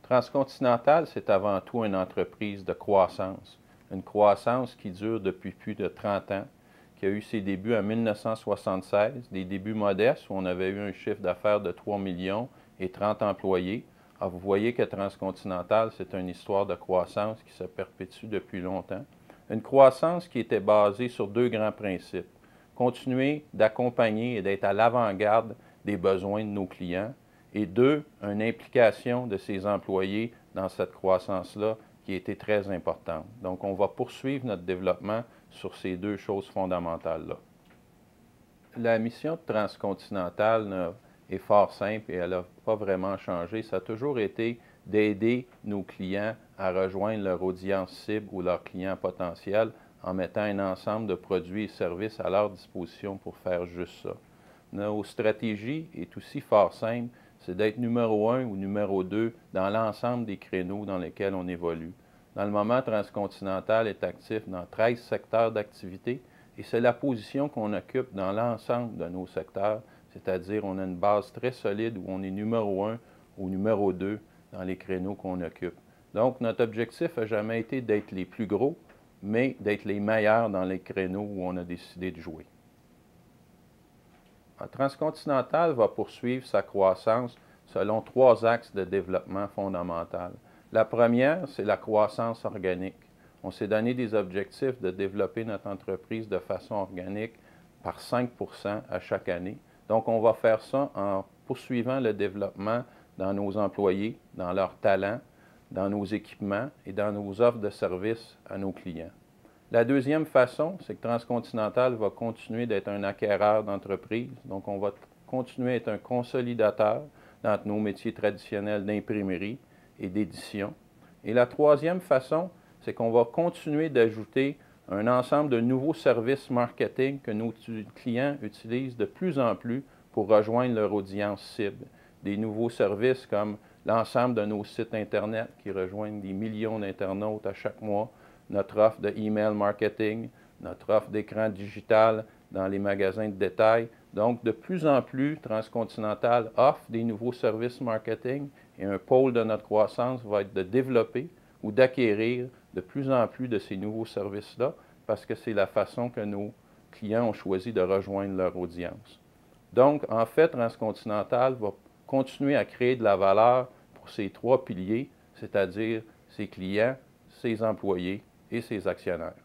Transcontinental, c'est avant tout une entreprise de croissance. Une croissance qui dure depuis plus de 30 ans, qui a eu ses débuts en 1976, des débuts modestes où on avait eu un chiffre d'affaires de 3 millions et 30 employés. Alors, vous voyez que Transcontinental, c'est une histoire de croissance qui se perpétue depuis longtemps. Une croissance qui était basée sur deux grands principes. Continuer d'accompagner et d'être à l'avant-garde des besoins de nos clients. Et deux, une implication de ses employés dans cette croissance-là qui a été très importante. Donc, on va poursuivre notre développement sur ces deux choses fondamentales-là. La mission de Transcontinental est fort simple et elle n'a pas vraiment changé. Ça a toujours été d'aider nos clients à rejoindre leur audience cible ou leurs clients potentiels en mettant un ensemble de produits et services à leur disposition pour faire juste ça. Nos stratégies est aussi fort simple, c'est d'être numéro 1 ou numéro 2 dans l'ensemble des créneaux dans lesquels on évolue. Dans le moment, Transcontinental est actif dans 13 secteurs d'activité et c'est la position qu'on occupe dans l'ensemble de nos secteurs, c'est-à-dire on a une base très solide où on est numéro 1 ou numéro 2 dans les créneaux qu'on occupe. Donc, notre objectif n'a jamais été d'être les plus gros, mais d'être les meilleurs dans les créneaux où on a décidé de jouer. Transcontinental va poursuivre sa croissance selon trois axes de développement fondamental. La première, c'est la croissance organique. On s'est donné des objectifs de développer notre entreprise de façon organique par 5 % à chaque année. Donc, on va faire ça en poursuivant le développement dans nos employés, dans leurs talents, dans nos équipements et dans nos offres de services à nos clients. La deuxième façon, c'est que Transcontinental va continuer d'être un acquéreur d'entreprise. Donc, on va continuer à être un consolidateur dans nos métiers traditionnels d'imprimerie et d'édition. Et la troisième façon, c'est qu'on va continuer d'ajouter un ensemble de nouveaux services marketing que nos clients utilisent de plus en plus pour rejoindre leur audience cible. Des nouveaux services comme l'ensemble de nos sites Internet qui rejoignent des millions d'internautes à chaque mois, notre offre de email marketing, notre offre d'écran digital dans les magasins de détail. Donc, de plus en plus, Transcontinental offre des nouveaux services marketing et un pôle de notre croissance va être de développer ou d'acquérir de plus en plus de ces nouveaux services-là parce que c'est la façon que nos clients ont choisi de rejoindre leur audience. Donc, en fait, Transcontinental va continuer à créer de la valeur pour ces trois piliers, c'est-à-dire ses clients, ses employés et ses actionnaires.